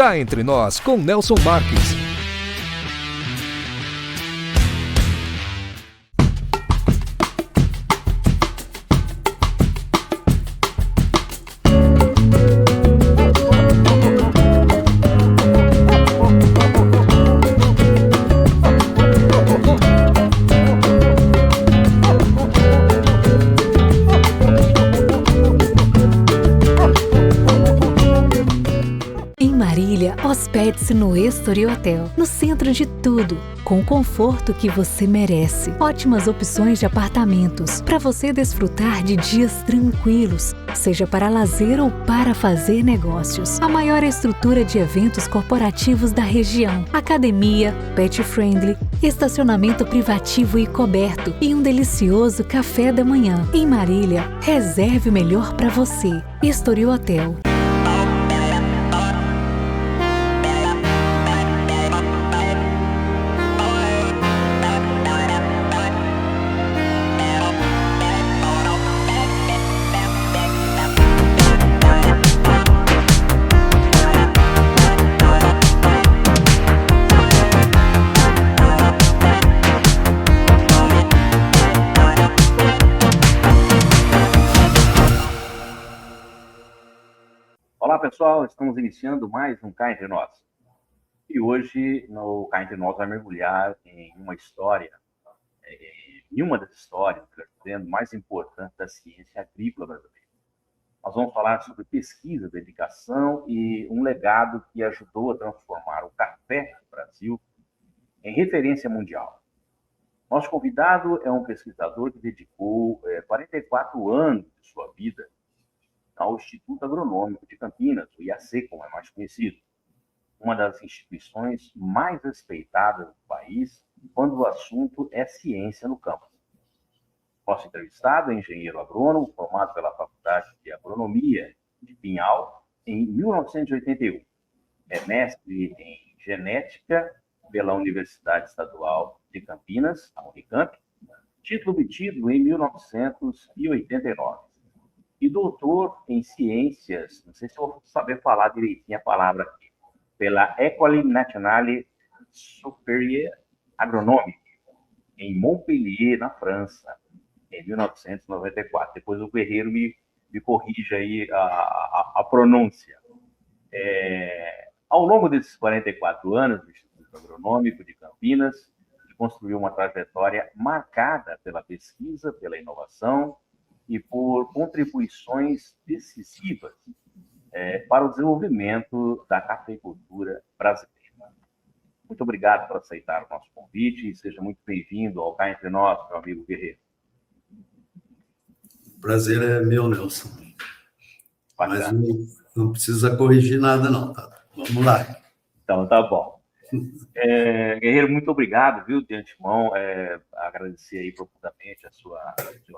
Cá Entre Nós, com Nelson Marques. Hospede-se no Estoril Hotel, no centro de tudo, com o conforto que você merece. Ótimas opções de apartamentos, para você desfrutar de dias tranquilos, seja para lazer ou para fazer negócios. A maior estrutura de eventos corporativos da região, academia, pet friendly, estacionamento privativo e coberto e um delicioso café da manhã. Em Marília, reserve o melhor para você. Estoril Hotel. Olá pessoal, estamos iniciando mais um Cá Entre Nós. E hoje no Cá Entre Nós vai mergulhar em uma história, em uma das histórias mais importantes da ciência agrícola brasileira. Nós vamos falar sobre pesquisa, dedicação e um legado que ajudou a transformar o café do Brasil em referência mundial. Nosso convidado é um pesquisador que dedicou 44 anos de sua vida ao Instituto Agronômico de Campinas, o IAC, como é mais conhecido, uma das instituições mais respeitadas do país quando o assunto é ciência no campo. Nosso entrevistado é engenheiro agrônomo, formado pela Faculdade de Agronomia de Pinhal em 1981. É mestre em genética pela Universidade Estadual de Campinas, a Unicamp, título obtido em 1989. E doutor em ciências, não sei se eu vou saber falar direitinho a palavra aqui, pela École Nationale Supérieure Agronomique, em Montpellier, na França, em 1994. Depois o Guerreiro me corrige aí a pronúncia. Ao longo desses 44 anos do Instituto Agronômico de Campinas, ele construiu uma trajetória marcada pela pesquisa, pela inovação, e por contribuições decisivas para o desenvolvimento da cafeicultura brasileira. Muito obrigado por aceitar o nosso convite e seja muito bem-vindo ao Cá Entre Nós, meu amigo Guerreiro. O prazer é meu, Nelson. Bacana. Mas não precisa corrigir nada, não. Tá? Vamos lá. Então, tá bom. Guerreiro, muito obrigado, viu, de antemão. Agradecer aí profundamente a seu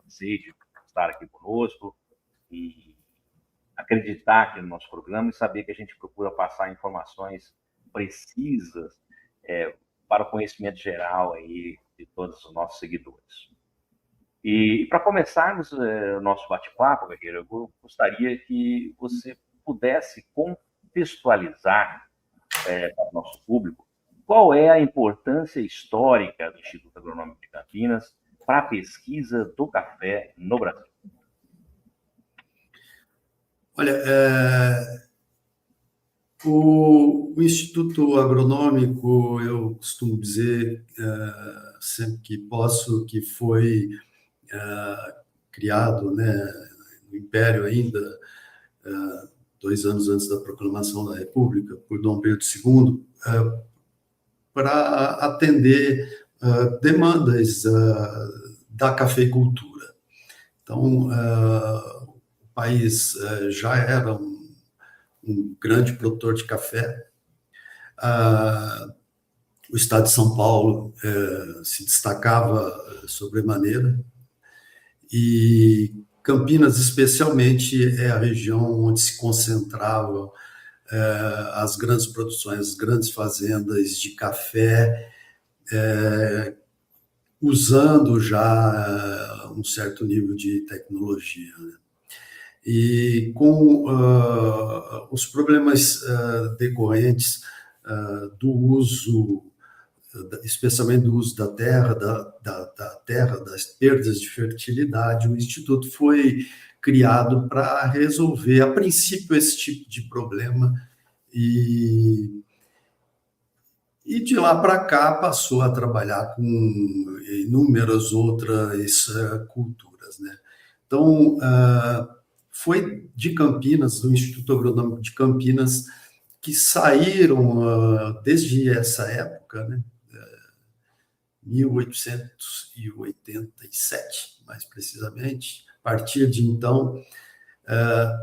aceite, estar aqui conosco e acreditar aqui no nosso programa e saber que a gente procura passar informações precisas para o conhecimento geral aí de todos os nossos seguidores. E para começarmos o nosso bate-papo, Guerreiro, eu gostaria que você pudesse contextualizar para o nosso público qual é a importância histórica do Instituto Agronômico de Campinas para a pesquisa do café no Brasil. Olha, o Instituto Agronômico, eu costumo dizer, sempre que posso, que foi criado, né, no Império ainda, 2 anos antes da proclamação da República, por Dom Pedro II, para atender demandas da cafeicultura. Então, o país já era um grande produtor de café. O estado de São Paulo se destacava sobremaneira, e Campinas, especialmente, é a região onde se concentravam as grandes produções, as grandes fazendas de café, usando já um certo nível de tecnologia, né? E com os problemas decorrentes do uso, especialmente do uso da terra, da terra, das perdas de fertilidade, o Instituto foi criado para resolver, a princípio, esse tipo de problema. E de lá para cá passou a trabalhar com inúmeras outras culturas, né? Então, foi de Campinas, do Instituto Agronômico de Campinas, que saíram, desde essa época, né, 1887, mais precisamente, a partir de então,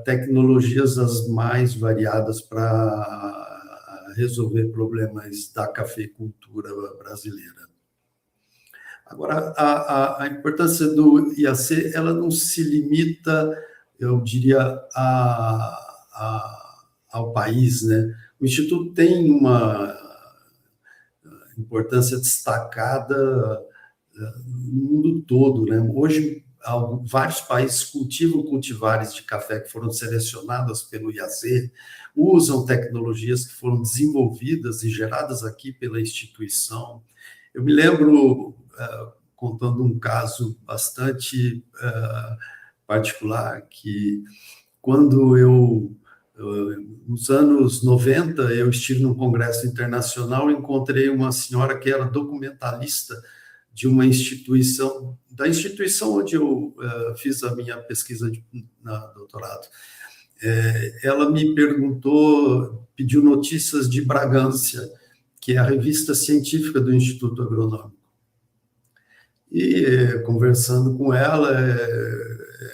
tecnologias as mais variadas para resolver problemas da cafeicultura brasileira. Agora, a importância do IAC, ela não se limita, eu diria, ao país, né? O Instituto tem uma importância destacada no mundo todo, né? Hoje, vários países cultivam cultivares de café que foram selecionadas pelo IAC, usam tecnologias que foram desenvolvidas e geradas aqui pela instituição. Eu me lembro, contando um caso bastante particular, que quando nos anos 90, eu estive num congresso internacional e encontrei uma senhora que era documentalista de uma instituição, da instituição onde eu fiz a minha pesquisa de doutorado. Ela me pediu notícias de Bragância, que é a revista científica do Instituto Agronômico. E, conversando com ela,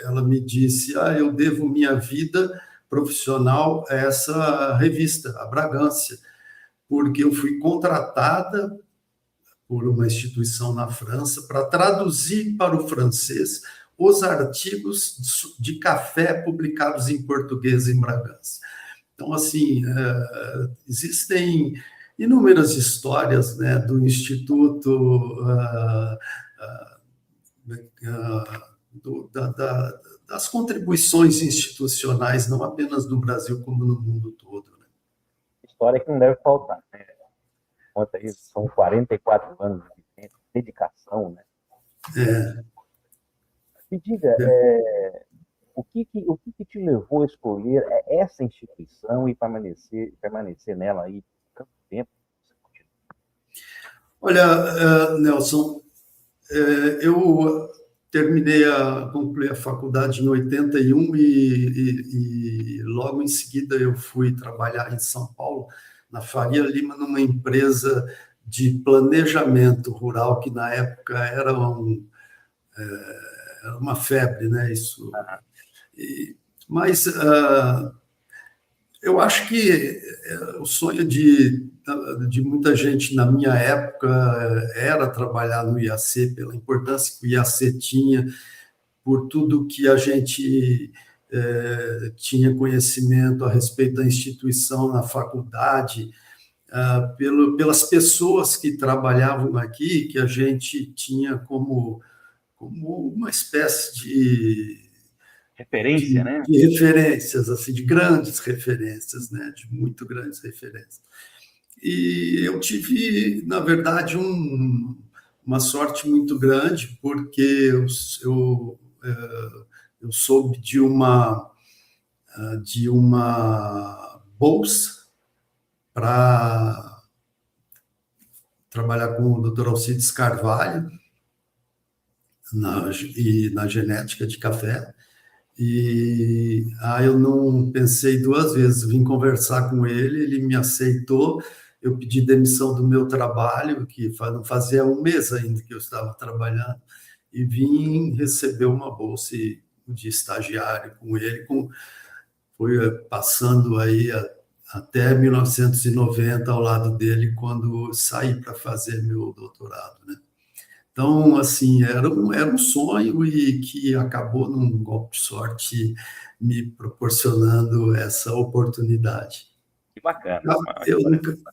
ela me disse, eu devo minha vida profissional a essa revista, a Bragância, porque eu fui contratada por uma instituição na França para traduzir para o francês os artigos de café publicados em português em Bragança. Então, assim, existem inúmeras histórias, né, do Instituto, das contribuições institucionais, não apenas no Brasil, como no mundo todo, né? História que não deve faltar, né? Conta isso, são 44 anos de dedicação, né? Me diga, o que te levou a escolher essa instituição e permanecer nela aí tanto tempo? Olha, Nelson, eu concluí a faculdade em 81 e logo em seguida eu fui trabalhar em São Paulo, na Faria Lima, numa empresa de planejamento rural, que na época era uma febre, né? Isso. Mas eu acho que o sonho de muita gente na minha época era trabalhar no IAC, pela importância que o IAC tinha, por tudo que a gente tinha conhecimento a respeito da instituição na faculdade, pelas pessoas que trabalhavam aqui, que a gente tinha como uma espécie de referência, né? De referências, assim, de grandes referências, né? De muito grandes referências. E eu tive, na verdade, uma sorte muito grande, porque eu soube de uma bolsa para trabalhar com o Dr. Alcides Carvalho na genética de café. E eu não pensei duas vezes, vim conversar com ele me aceitou, eu pedi demissão do meu trabalho, que não fazia um mês ainda que eu estava trabalhando, e vim receber uma bolsa de estagiário com ele, foi passando aí até 1990 ao lado dele, quando saí para fazer meu doutorado, né? Então, assim, era um sonho e que acabou, num golpe de sorte, me proporcionando essa oportunidade. Que bacana.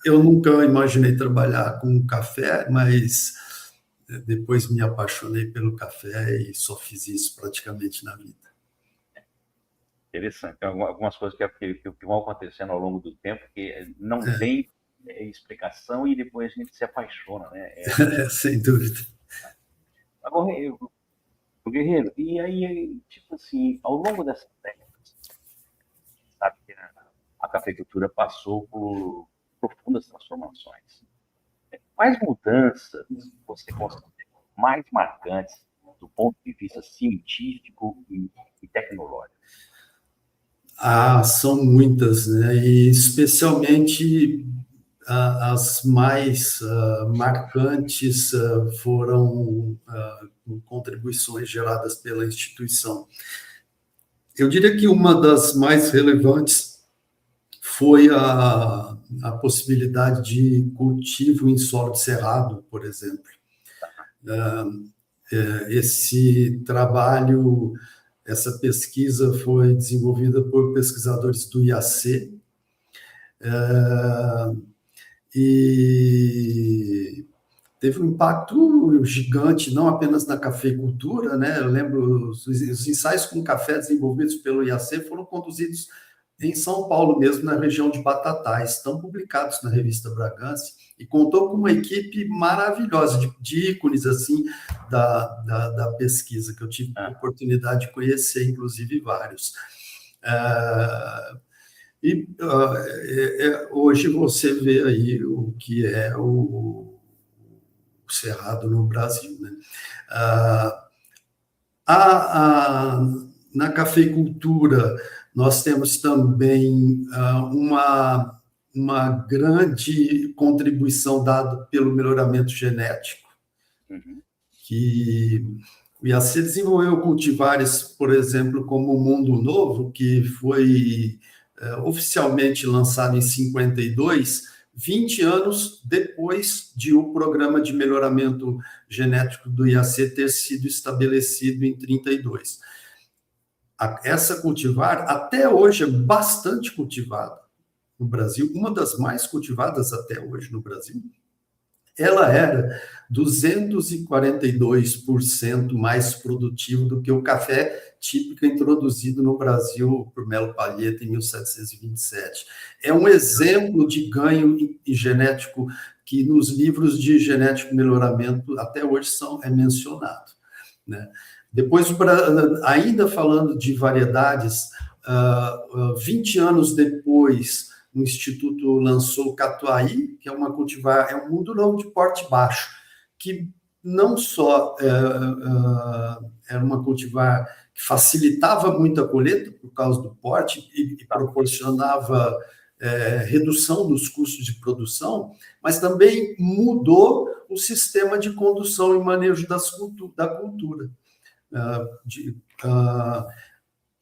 Eu nunca imaginei trabalhar com café, mas depois me apaixonei pelo café e só fiz isso praticamente na vida. Interessante. Tem algumas coisas que vão acontecendo ao longo do tempo que não tem explicação e depois a gente se apaixona, né? Sem dúvida. Agora, o Guerreiro, e aí, tipo assim, ao longo dessas décadas, sabe que a cafeicultura passou por profundas transformações. Quais mudanças você considera mais marcantes do ponto de vista científico e tecnológico? São muitas, né? E especialmente as mais marcantes foram contribuições geradas pela instituição. Eu diria que uma das mais relevantes foi a possibilidade de cultivo em solo de cerrado, por exemplo. Esse trabalho, essa pesquisa foi desenvolvida por pesquisadores do IAC, e teve um impacto gigante, não apenas na cafeicultura, né? Eu lembro, os ensaios com café desenvolvidos pelo IAC foram conduzidos em São Paulo mesmo, na região de Batatais, estão publicados na revista Bragança, e contou com uma equipe maravilhosa, de ícones, assim, da pesquisa, que eu tive a oportunidade de conhecer, inclusive, vários. Hoje você vê aí o que é o cerrado no Brasil, né? Na cafeicultura, nós temos também uma grande contribuição dada pelo melhoramento genético, que o IAC desenvolveu cultivares, por exemplo, como o Mundo Novo, que foi oficialmente lançado em 52, 20 anos depois de o programa de melhoramento genético do IAC ter sido estabelecido em 32. Essa cultivar, até hoje, é bastante cultivada no Brasil, uma das mais cultivadas até hoje no Brasil. Ela era 242% mais produtivo do que o café típico introduzido no Brasil por Melo Palheta em 1727. É um exemplo de ganho genético que nos livros de genético melhoramento até hoje é mencionado, né? Depois, ainda falando de variedades, 20 anos depois, o Instituto lançou o Catuai, que é uma cultivar, é um mundo novo de porte baixo, que não só era uma cultivar que facilitava muito a colheita por causa do porte e proporcionava redução dos custos de produção, mas também mudou o sistema de condução e manejo da cultura.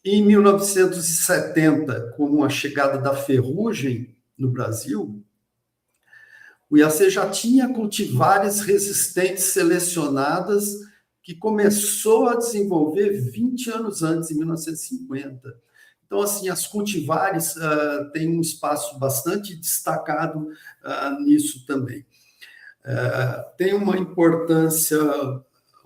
Em 1970, com a chegada da ferrugem no Brasil, o IAC já tinha cultivares resistentes selecionadas que começou a desenvolver 20 anos antes, em 1950. Então, assim, as cultivares têm um espaço bastante destacado nisso também. Tem uma importância,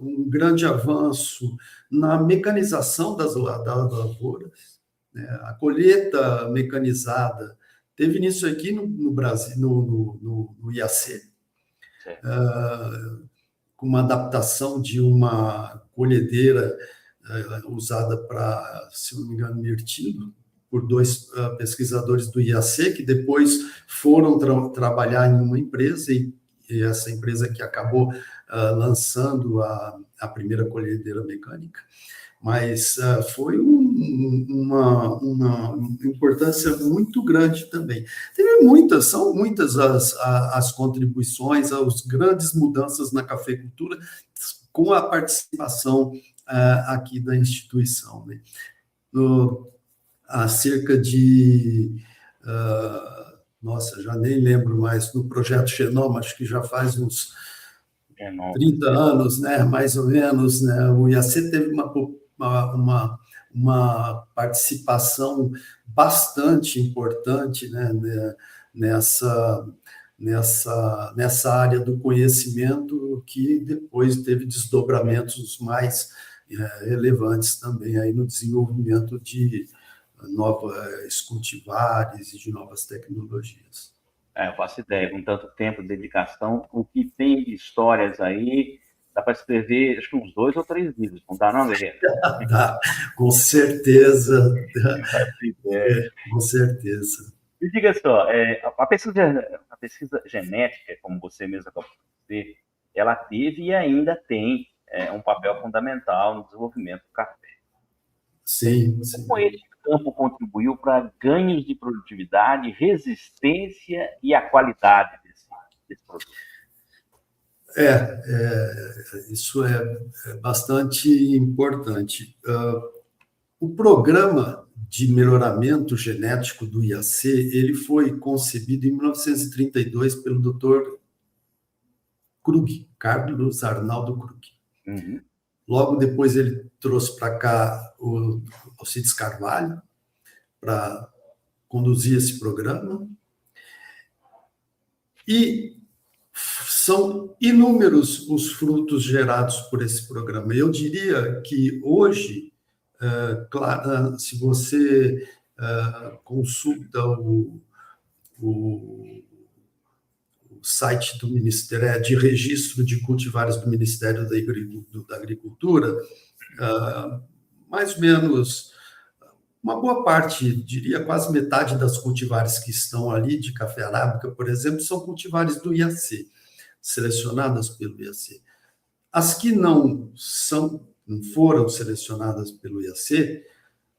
um grande avanço na mecanização das lavouras, né? A colheita mecanizada teve início aqui no Brasil, no IAC, com uma adaptação de uma colhedeira usada para, se não me engano, mirtilo, por dois pesquisadores do IAC, que depois foram trabalhar em uma empresa, e essa empresa que acabou lançando a primeira colhedeira mecânica, mas foi uma importância muito grande também. São muitas as contribuições, as grandes mudanças na cafeicultura, com a participação aqui da instituição, né? Há cerca de... já nem lembro mais, no projeto Genoma, acho que já faz uns 30 anos, né, mais ou menos, né, o IAC teve uma participação bastante importante, né, nessa área do conhecimento, que depois teve desdobramentos mais relevantes também aí no desenvolvimento novos cultivares e de novas tecnologias. Eu faço ideia, com tanto tempo de dedicação, o que tem de histórias aí, dá para escrever, acho que uns 2 ou 3 livros, não dá não, Guerreiro? Dá, com certeza. Com certeza. Me diga só, a pesquisa genética, como você mesmo acabou de dizer, ela teve e ainda tem um papel fundamental no desenvolvimento do café. Sim, sim. Como esse campo contribuiu para ganhos de produtividade, resistência e a qualidade desse produto? Isso é bastante importante. O programa de melhoramento genético do IAC, ele foi concebido em 1932 pelo Dr. Krug, Carlos Arnaldo Krug. Uhum. Logo depois ele trouxe para cá o Alcides Carvalho para conduzir esse programa. E são inúmeros os frutos gerados por esse programa. Eu diria que hoje, claro, se você consulta o site do Ministério de Registro de Cultivares do Ministério da Agricultura, mais ou menos uma boa parte, diria quase metade das cultivares que estão ali, de café arábica, por exemplo, são cultivares do IAC, selecionadas pelo IAC. As que não foram selecionadas pelo IAC,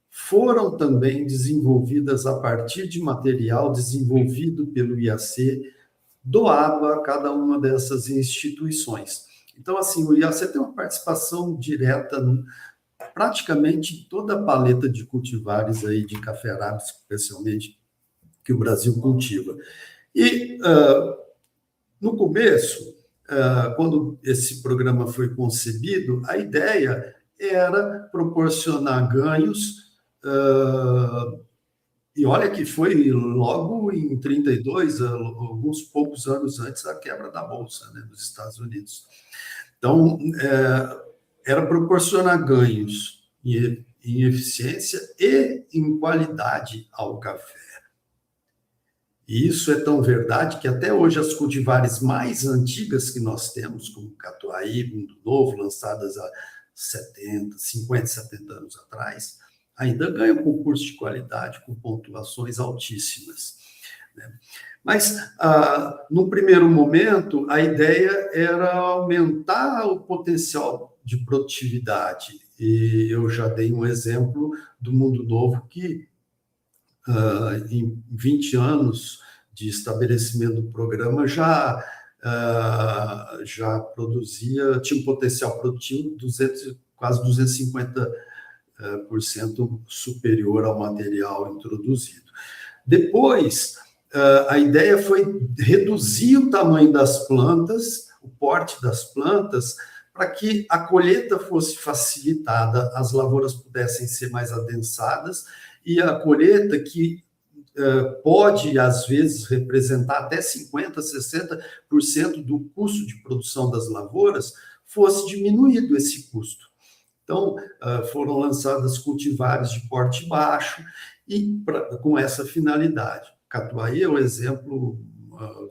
foram também desenvolvidas a partir de material desenvolvido pelo IAC, doado a cada uma dessas instituições. Então, assim, o IAC tem uma participação direta praticamente em toda a paleta de cultivares aí de café arábica, especialmente, que o Brasil cultiva. E, no começo, quando esse programa foi concebido, a ideia era proporcionar ganhos, e olha que foi logo em 32, alguns poucos anos antes da quebra da Bolsa, né, dos Estados Unidos. Então, era proporcionar ganhos em eficiência e em qualidade ao café. E isso é tão verdade que até hoje as cultivares mais antigas que nós temos, como Catuai, Mundo Novo, lançadas há 50, 70 anos atrás, ainda ganham concurso de qualidade com pontuações altíssimas, né? Mas, no primeiro momento, a ideia era aumentar o potencial de produtividade. E eu já dei um exemplo do Mundo Novo que, em 20 anos de estabelecimento do programa, já produzia, tinha um potencial produtivo quase 250% superior ao material introduzido. Depois, a ideia foi reduzir o tamanho das plantas, o porte das plantas, para que a colheita fosse facilitada, as lavouras pudessem ser mais adensadas, e a colheita que pode, às vezes, representar até 50%, 60% do custo de produção das lavouras, fosse diminuído esse custo. Então, foram lançadas cultivares de porte baixo e com essa finalidade. Catuai é o exemplo,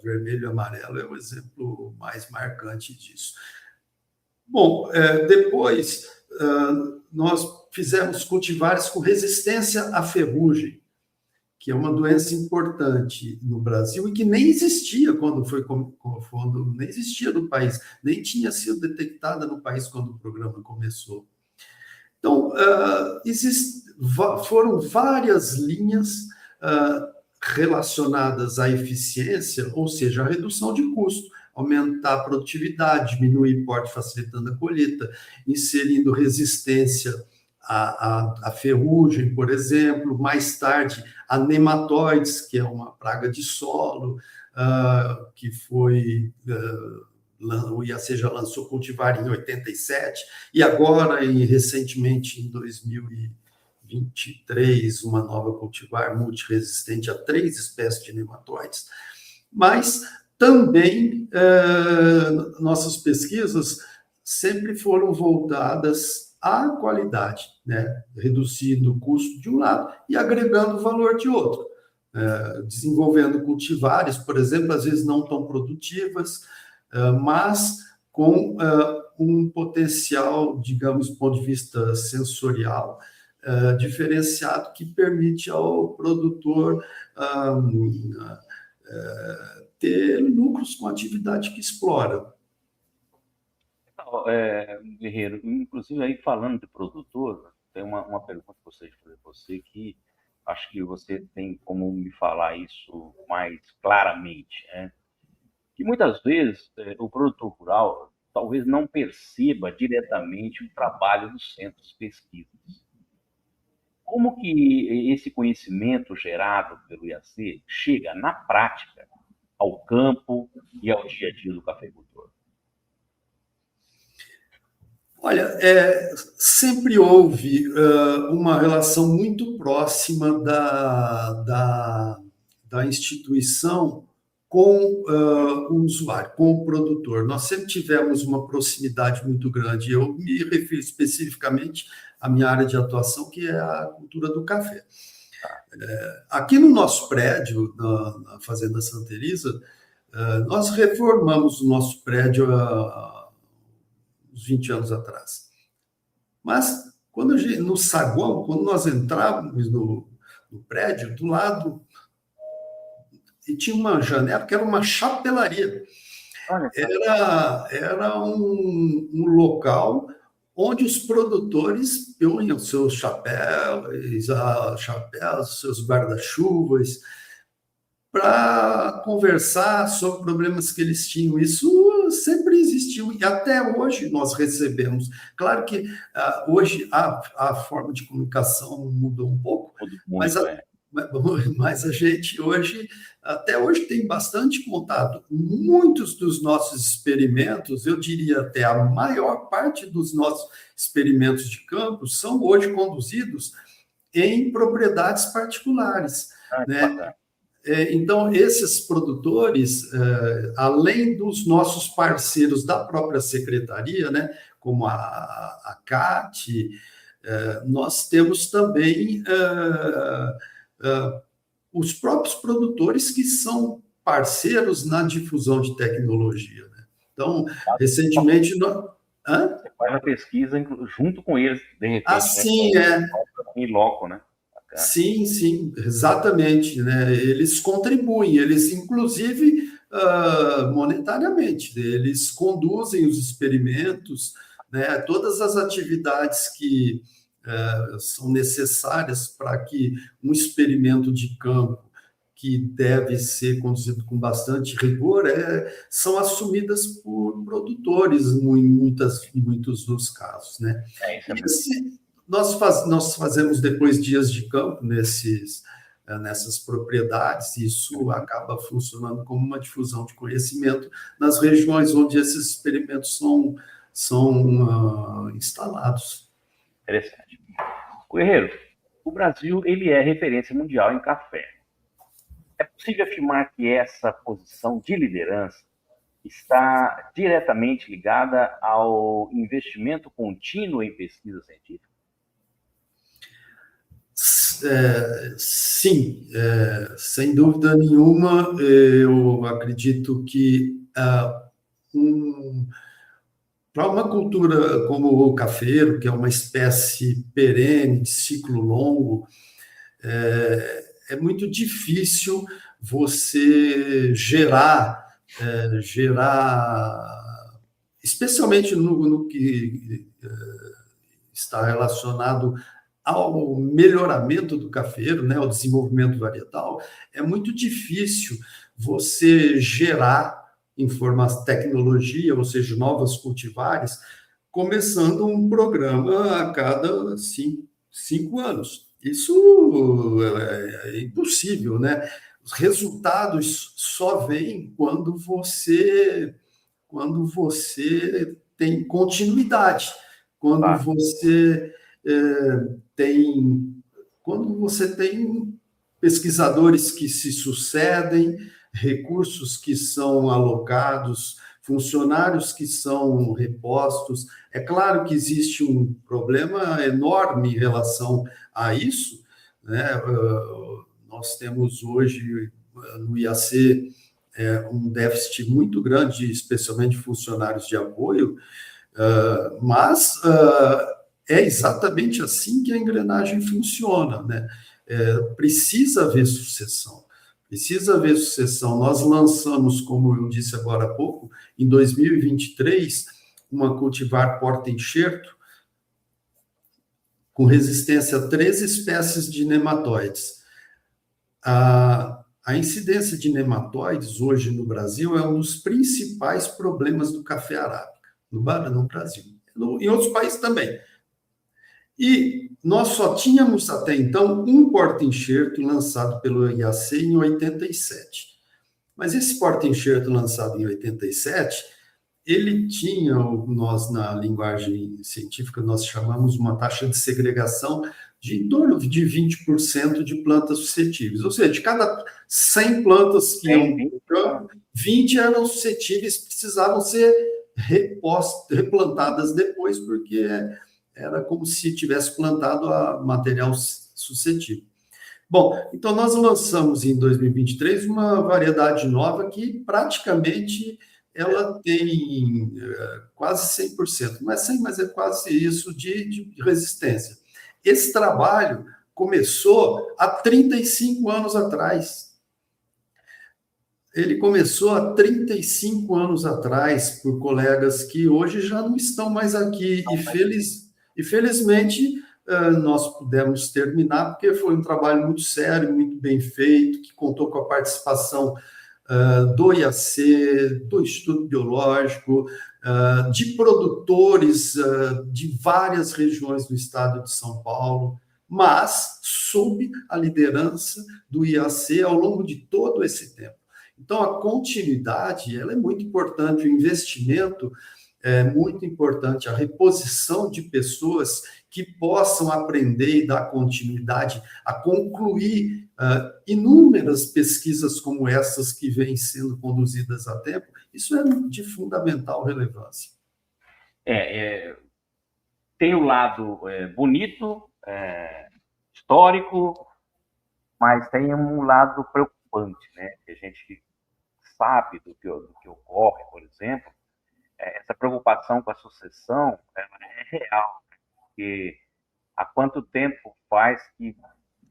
vermelho e amarelo é o exemplo mais marcante disso. Bom, depois nós fizemos cultivares com resistência à ferrugem, que é uma doença importante no Brasil e que nem existia nem existia no país, nem tinha sido detectada no país quando o programa começou. Então, foram várias linhas relacionadas à eficiência, ou seja, a redução de custo, aumentar a produtividade, diminuir porte facilitando a colheita, inserindo resistência à ferrugem, por exemplo, mais tarde a nematóides, que é uma praga de solo, que foi... o IAC já lançou cultivar em 87, e agora, recentemente, em 2023, uma nova cultivar multiresistente a 3 espécies de nematóides. Mas também nossas pesquisas sempre foram voltadas a qualidade, né? Reduzindo o custo de um lado e agregando valor de outro. Desenvolvendo cultivares, por exemplo, às vezes não tão produtivas, mas com um potencial, digamos, do ponto de vista sensorial, diferenciado, que permite ao produtor ter lucros com a atividade que explora. Guerreiro, inclusive aí falando de produtor, tem uma pergunta que eu gostaria de fazer para você, que acho que você tem como me falar isso mais claramente, né? Que muitas vezes o produtor rural talvez não perceba diretamente o trabalho dos centros de pesquisas. Como que esse conhecimento gerado pelo IAC chega na prática ao campo e ao dia a dia do cafeicultor? Olha, sempre houve uma relação muito próxima da instituição com o usuário, com o produtor. Nós sempre tivemos uma proximidade muito grande. Eu me refiro especificamente à minha área de atuação, que é a cultura do café. Aqui no nosso prédio, na Fazenda Santa Elisa, nós reformamos o nosso prédio uns 20 anos atrás. Mas, no saguão, quando nós entrávamos no prédio, do lado, e tinha uma janela que era uma chapelaria. Era um local onde os produtores punham seus chapéus, seus guarda-chuvas, para conversar sobre problemas que eles tinham. Isso sempre existiu e até hoje nós recebemos. Claro que hoje a forma de comunicação mudou um pouco, mas a gente hoje, até hoje, tem bastante contato. Muitos dos nossos experimentos, eu diria até a maior parte dos nossos experimentos de campo, são hoje conduzidos em propriedades particulares, né? Então, esses produtores, além dos nossos parceiros da própria secretaria, né, como a CAT, nós temos também os próprios produtores que são parceiros na difusão de tecnologia, né? Então, recentemente... Você faz a pesquisa junto com eles, de repente. Assim, em loco, né? Sim, exatamente, né? Eles contribuem, eles, inclusive, monetariamente, eles conduzem os experimentos, né? Todas as atividades que são necessárias para que um experimento de campo, que deve ser conduzido com bastante rigor, são assumidas por produtores em muitos dos casos, né? Nós fazemos depois dias de campo nessas propriedades, e isso acaba funcionando como uma difusão de conhecimento nas regiões onde esses experimentos são instalados. Interessante. Guerreiro, o Brasil ele é referência mundial em café. É possível afirmar que essa posição de liderança está diretamente ligada ao investimento contínuo em pesquisa científica? Sim, sem dúvida nenhuma. Eu acredito que para uma cultura como o cafeiro, que é uma espécie perene, de ciclo longo, é muito difícil você gerar, especialmente no que está relacionado ao melhoramento do cafeiro, né, ao desenvolvimento varietal. É muito difícil você gerar tecnologia, ou seja, novas cultivares, começando um programa a cada 5 anos. Isso é impossível, né? Os resultados só vêm quando você tem continuidade, quando você tem pesquisadores que se sucedem, recursos que são alocados, funcionários que são repostos. É claro que existe um problema enorme em relação a isso, né? Nós temos hoje no IAC um déficit muito grande, especialmente de funcionários de apoio, mas é exatamente assim que a engrenagem funciona, né? Precisa haver sucessão. Precisa haver sucessão. Nós lançamos, como eu disse agora há pouco, em 2023, uma cultivar porta-enxerto com resistência a 13 espécies de nematóides. A incidência de nematóides hoje no Brasil é um dos principais problemas do café arábica, no Brasil. Em outros países também. E nós só tínhamos até então um porta-enxerto lançado pelo IAC em 87. Mas esse porta-enxerto lançado em 87, ele tinha, nós na linguagem científica nós chamamos uma taxa de segregação de em torno de 20% de plantas suscetíveis. Ou seja, de cada 100 plantas que iam no campo, 20 eram suscetíveis, precisavam ser replantadas depois, porque era como se tivesse plantado a material suscetível. Bom, então nós lançamos em 2023 uma variedade nova que praticamente ela tem quase 100%, não é 100%, mas é quase isso de resistência. Esse trabalho começou há 35 anos atrás. Ele começou há 35 anos atrás por colegas que hoje já não estão mais aqui e felizmente nós pudemos terminar, porque foi um trabalho muito sério, muito bem feito, que contou com a participação do IAC, do Instituto Biológico, de produtores de várias regiões do estado de São Paulo, mas sob a liderança do IAC ao longo de todo esse tempo. Então, a continuidade ela é muito importante, o investimento é muito importante, a reposição de pessoas que possam aprender e dar continuidade a concluir inúmeras pesquisas como essas que vêm sendo conduzidas há tempo, isso é de fundamental relevância. Tem o lado bonito, histórico, mas tem um lado preocupante, né? Que a gente sabe do que ocorre, por exemplo, essa preocupação com a sucessão ela é real, porque há quanto tempo faz que,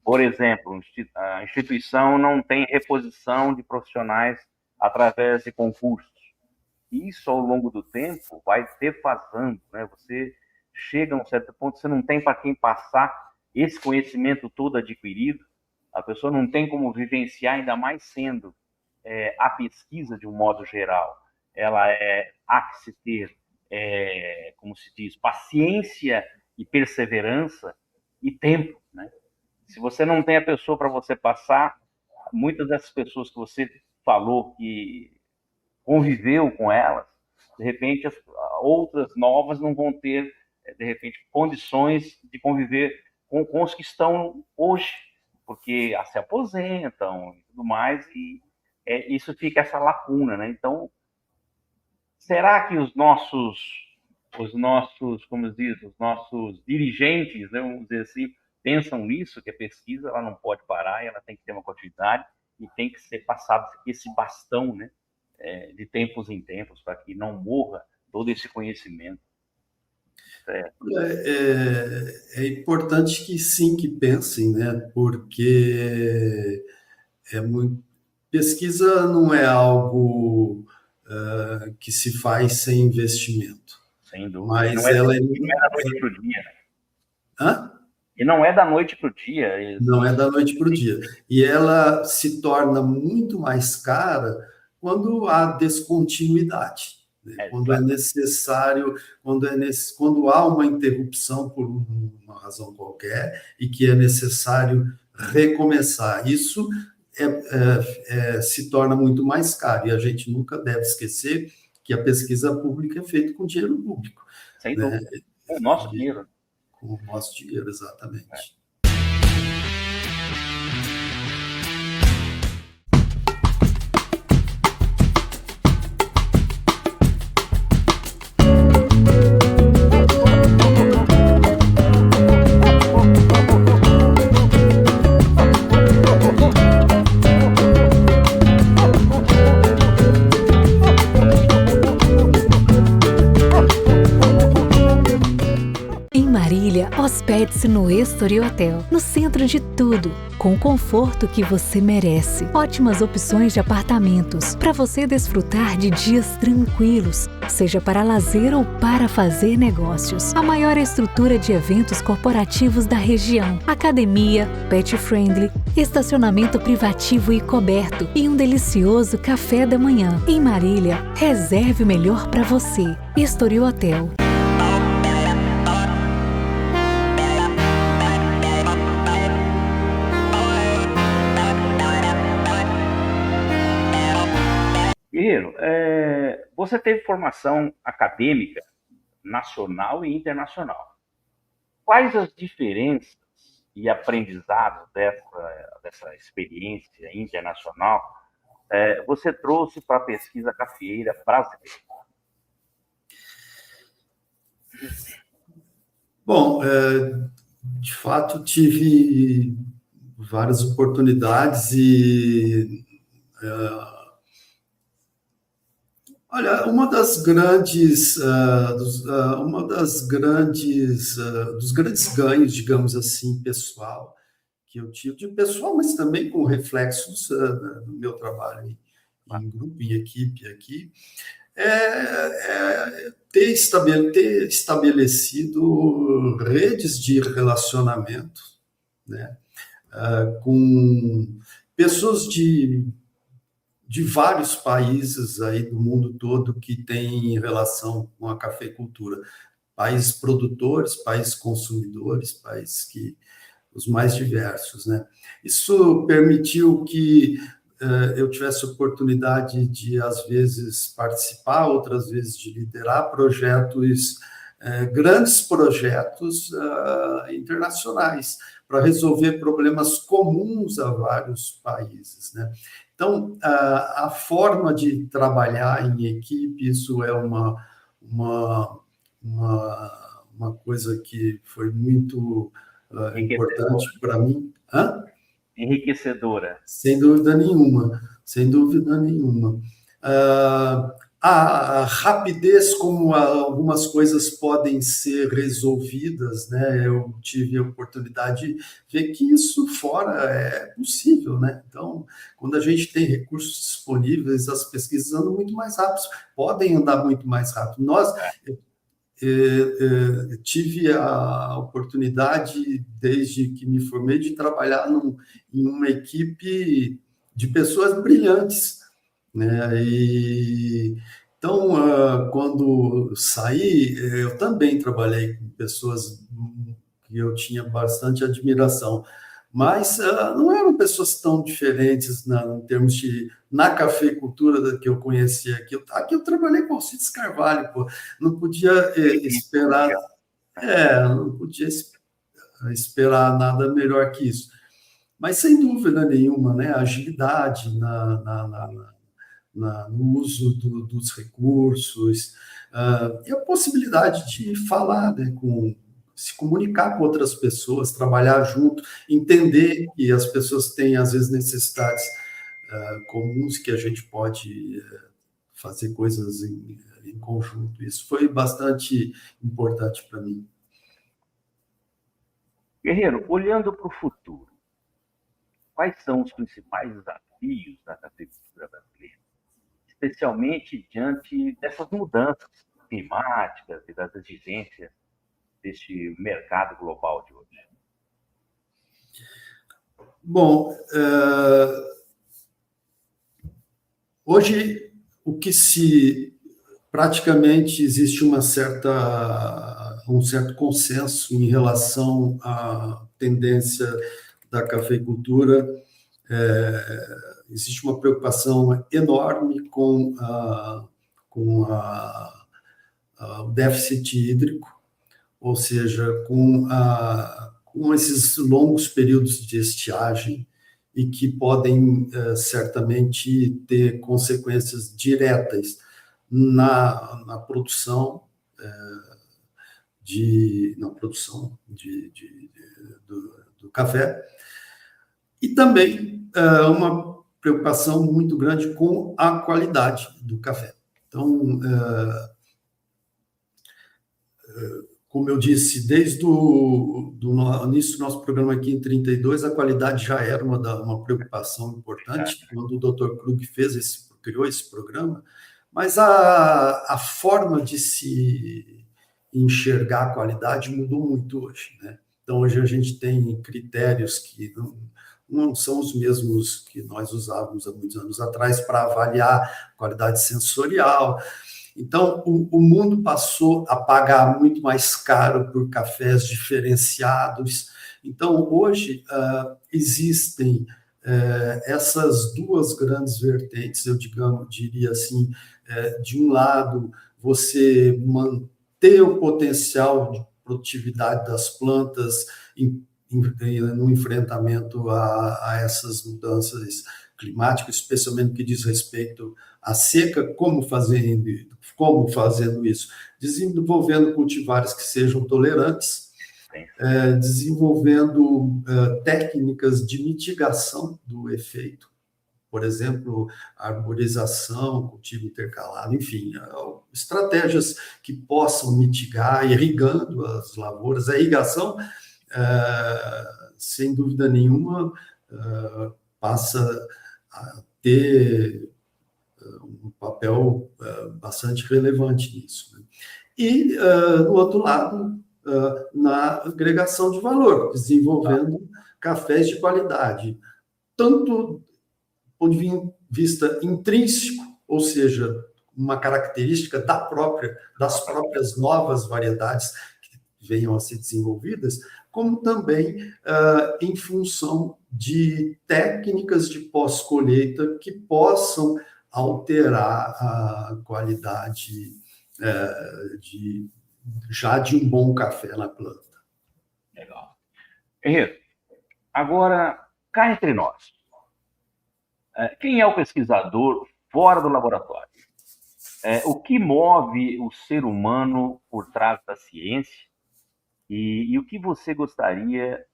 por exemplo, a instituição não tem reposição de profissionais através de concursos. Isso, ao longo do tempo, vai defasando, né? Você chega a um certo ponto, você não tem para quem passar esse conhecimento todo adquirido, a pessoa não tem como vivenciar, ainda mais sendo a pesquisa de um modo geral. Há que se ter, como se diz, paciência e perseverança e tempo, né? Se você não tem a pessoa para você passar, muitas dessas pessoas que você falou que conviveu com elas, de repente as outras novas não vão ter, de repente, condições de conviver com os que estão hoje, porque se aposentam e tudo mais, e isso fica essa lacuna, né? Então, será que os nossos, como diz, os nossos dirigentes, né, vamos dizer assim, pensam nisso, que a pesquisa ela não pode parar, ela tem que ter uma continuidade e tem que ser passado esse bastão, né, de tempos em tempos, para que não morra todo esse conhecimento. É importante que sim, que pensem, né, porque pesquisa não é algo que se faz sem investimento. Sem dúvida. Mas não é da noite para o dia. Né? Hã? E não é da noite para o dia. Não é da noite para o dia. E ela se torna muito mais cara quando há descontinuidade. Né? Quando é necessário, quando há uma interrupção por uma razão qualquer e que é necessário recomeçar. Isso se torna muito mais caro. E a gente nunca deve esquecer que a pesquisa pública é feita com dinheiro público. Sem dúvida. Com o nosso dinheiro. Com o nosso dinheiro, exatamente. Hospede-se no Estoril Hotel, no centro de tudo, com o conforto que você merece. Ótimas opções de apartamentos, para você desfrutar de dias tranquilos, seja para lazer ou para fazer negócios. A maior estrutura de eventos corporativos da região, academia, pet friendly, estacionamento privativo e coberto e um delicioso café da manhã. Em Marília, reserve o melhor para você. Estoril Hotel. Guerreiro, você teve formação acadêmica nacional e internacional. Quais as diferenças e aprendizados dessa experiência internacional você trouxe para a pesquisa cafeeira brasileira? Bom, de fato, tive várias oportunidades e olha, dos grandes ganhos, digamos assim, pessoal, que eu tive, de pessoal, mas também com reflexos no meu trabalho em grupo, em equipe aqui, ter estabelecido redes de relacionamento, né, com pessoas de vários países aí do mundo todo que têm relação com a cafeicultura. Países produtores, países consumidores, países os mais diversos, né? Isso permitiu que eu tivesse oportunidade de, às vezes, participar, outras vezes de liderar projetos, grandes projetos internacionais, para resolver problemas comuns a vários países, né? Então, a forma de trabalhar em equipe, isso é uma coisa que foi muito importante para mim. Enriquecedora. Sem dúvida nenhuma, sem dúvida nenhuma. A rapidez como algumas coisas podem ser resolvidas, né? Eu tive a oportunidade de ver que isso fora é possível, né? Então, quando a gente tem recursos disponíveis, as pesquisas andam muito mais rápido, podem andar muito mais rápido. Tive a oportunidade, desde que me formei, de trabalhar em uma equipe de pessoas brilhantes, né? Então, quando saí, eu também trabalhei com pessoas que eu tinha bastante admiração, mas não eram pessoas tão diferentes em termos de... Na cafeicultura que eu conhecia aqui eu trabalhei com Alcides Carvalho, pô, não podia esperar... não podia esperar nada melhor que isso. Mas, sem dúvida nenhuma, né, a agilidade no uso dos recursos, e a possibilidade de falar, né, se comunicar com outras pessoas, trabalhar junto, entender que as pessoas têm, às vezes, necessidades comuns, que a gente pode fazer coisas em conjunto. Isso foi bastante importante para mim. Guerreiro, olhando para o futuro, quais são os principais desafios da cafeicultura brasileira, especialmente diante dessas mudanças climáticas e das exigências deste mercado global de hoje? Bom, hoje praticamente existe um certo consenso em relação à tendência da cafeicultura. Existe uma preocupação enorme com o déficit hídrico, ou seja, com esses longos períodos de estiagem, e que podem certamente ter consequências diretas na produção do café, e também uma preocupação muito grande com a qualidade do café. Então, como eu disse, desde o início do nosso programa aqui em 32, a qualidade já era uma preocupação importante, quando o Dr. Krug criou esse programa, mas a forma de se enxergar a qualidade mudou muito hoje, né? Então, hoje a gente tem critérios que não são os mesmos que nós usávamos há muitos anos atrás para avaliar qualidade sensorial. Então, o mundo passou a pagar muito mais caro por cafés diferenciados. Então, hoje, existem essas duas grandes vertentes, eu diria assim, de um lado, você manter o potencial de produtividade das plantas no enfrentamento a essas mudanças climáticas, especialmente no que diz respeito à seca, como fazendo isso? Desenvolvendo cultivares que sejam tolerantes, desenvolvendo técnicas de mitigação do efeito, por exemplo, arborização, cultivo intercalado, enfim, estratégias que possam mitigar, irrigando as lavouras. A irrigação, sem dúvida nenhuma, passa a ter um papel bastante relevante nisso, né? E, do outro lado, na agregação de valor, desenvolvendo cafés de qualidade, tanto do ponto de vista intrínseco, ou seja, uma característica das próprias novas variedades que venham a ser desenvolvidas, como também em função de técnicas de pós-colheita que possam alterar a qualidade já de um bom café na planta. Legal. Henrique, agora, cá entre nós, quem é o pesquisador fora do laboratório? O que move o ser humano por trás da ciência? E o que você gostaria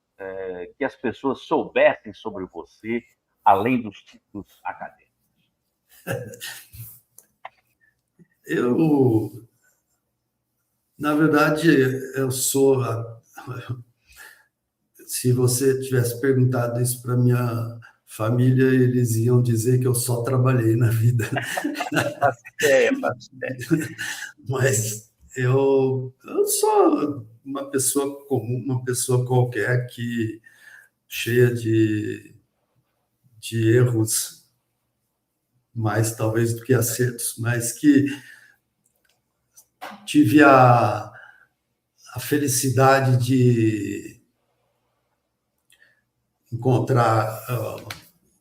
que as pessoas soubessem sobre você, além dos títulos acadêmicos? Na verdade, se você tivesse perguntado isso para minha família, eles iam dizer que eu só trabalhei na vida. Mas eu sou uma pessoa comum, uma pessoa qualquer cheia de erros, mais talvez do que acertos, mas que tive a felicidade de encontrar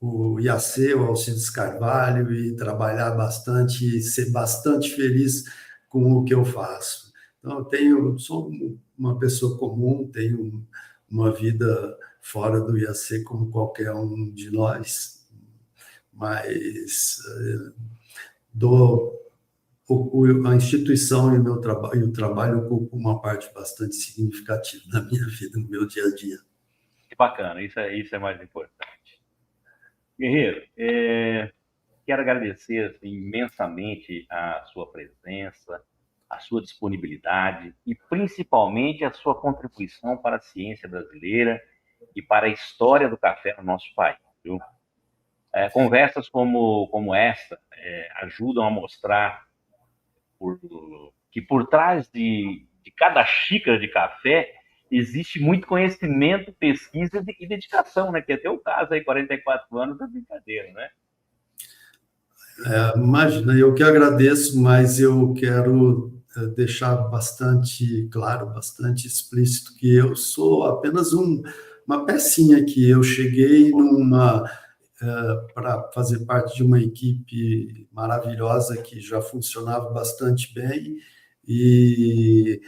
o IAC, o Alcides Carvalho, e trabalhar bastante, e ser bastante feliz com o que eu faço. Então, sou uma pessoa comum, tenho uma vida fora do IAC como qualquer um de nós, mas a instituição e o trabalho ocupam uma parte bastante significativa da minha vida, no meu dia a dia. Que bacana, isso é mais importante. Guerreiro, quero agradecer assim, imensamente a sua presença, a sua disponibilidade e principalmente a sua contribuição para a ciência brasileira e para a história do café no nosso país, viu? Conversas como esta ajudam a mostrar que por trás de cada xícara de café existe muito conhecimento, pesquisa e dedicação, né? Que até o caso aí, 44 anos, é brincadeira, né? Imagina, eu que agradeço, mas eu quero deixar bastante claro, bastante explícito que eu sou apenas uma pecinha aqui. Eu cheguei para fazer parte de uma equipe maravilhosa que já funcionava bastante bem e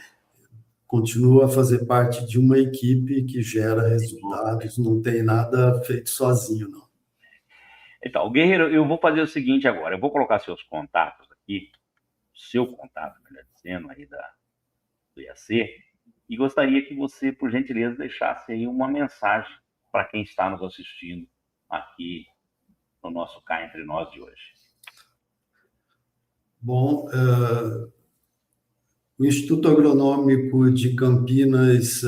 continua a fazer parte de uma equipe que gera resultados, não tem nada feito sozinho, não. Então, Guerreiro, eu vou fazer o seguinte agora, eu vou colocar seus contatos aqui, seu contato, melhor dizendo, aí do IAC, e gostaria que você, por gentileza, deixasse aí uma mensagem para quem está nos assistindo aqui no nosso Cá Entre Nós de hoje. Bom, O Instituto Agronômico de Campinas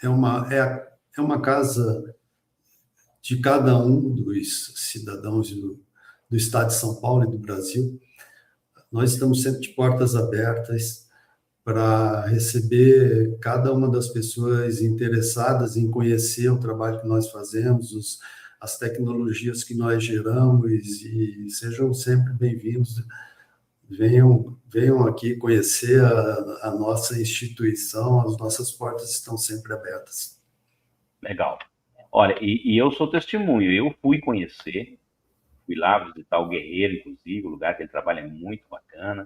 é uma casa de cada um dos cidadãos do Estado de São Paulo e do Brasil. Nós estamos sempre de portas abertas para receber cada uma das pessoas interessadas em conhecer o trabalho que nós fazemos, as tecnologias que nós geramos, e sejam sempre bem-vindos. Venham aqui conhecer a nossa instituição, as nossas portas estão sempre abertas. Legal. Olha, e eu sou testemunho, eu fui conhecer, fui lá visitar o Guerreiro, inclusive, o lugar que ele trabalha é muito bacana.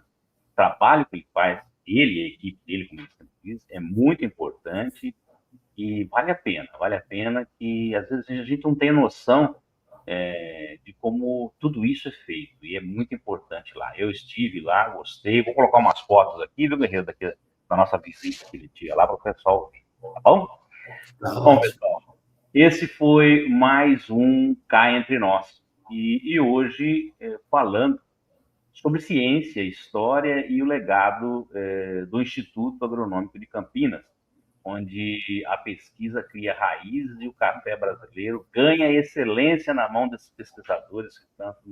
O trabalho que ele faz, ele e a equipe dele, como ele sempre diz, é muito importante e vale a pena que às vezes a gente não tem noção de como tudo isso é feito, e é muito importante lá. Eu estive lá, gostei, vou colocar umas fotos aqui, viu, Guerreiro, da nossa visita aquele dia lá para o pessoal ver, tá bom? Bom, pessoal, esse foi mais um Cá Entre Nós, e hoje falando sobre ciência, história e o legado do Instituto Agronômico de Campinas, onde a pesquisa cria raízes e o café brasileiro ganha excelência na mão desses pesquisadores que tanto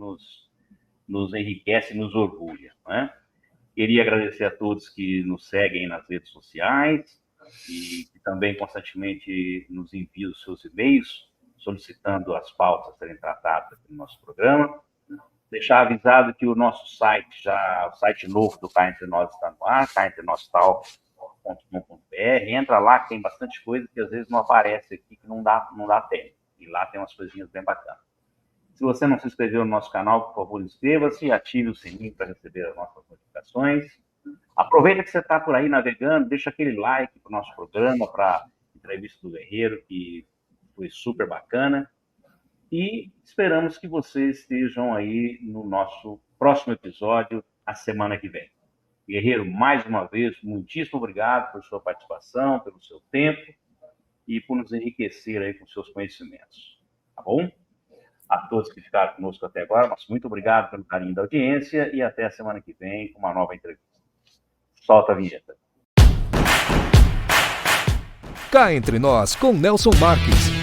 nos enriquece e nos orgulha, né? Queria agradecer a todos que nos seguem nas redes sociais e que também constantemente nos enviam os seus e-mails solicitando as pautas a serem tratadas no nosso programa. Deixar avisado que o nosso site, o site novo do Cá Entre Nós está no ar, caentrenostal.com.br. Entra lá, que tem bastante coisa que às vezes não aparece aqui, que não dá tempo. E lá tem umas coisinhas bem bacanas. Se você não se inscreveu no nosso canal, por favor, inscreva-se e ative o sininho para receber as nossas notificações. Aproveita que você está por aí navegando, deixa aquele like para o nosso programa, para a entrevista do Guerreiro, que foi super bacana. E esperamos que vocês estejam aí no nosso próximo episódio, a semana que vem. Guerreiro, mais uma vez, muitíssimo obrigado por sua participação, pelo seu tempo e por nos enriquecer aí com seus conhecimentos. Tá bom? A todos que ficaram conosco até agora, mas muito obrigado pelo carinho da audiência e até a semana que vem com uma nova entrevista. Solta a vinheta. Cá Entre Nós, com Nelson Marques.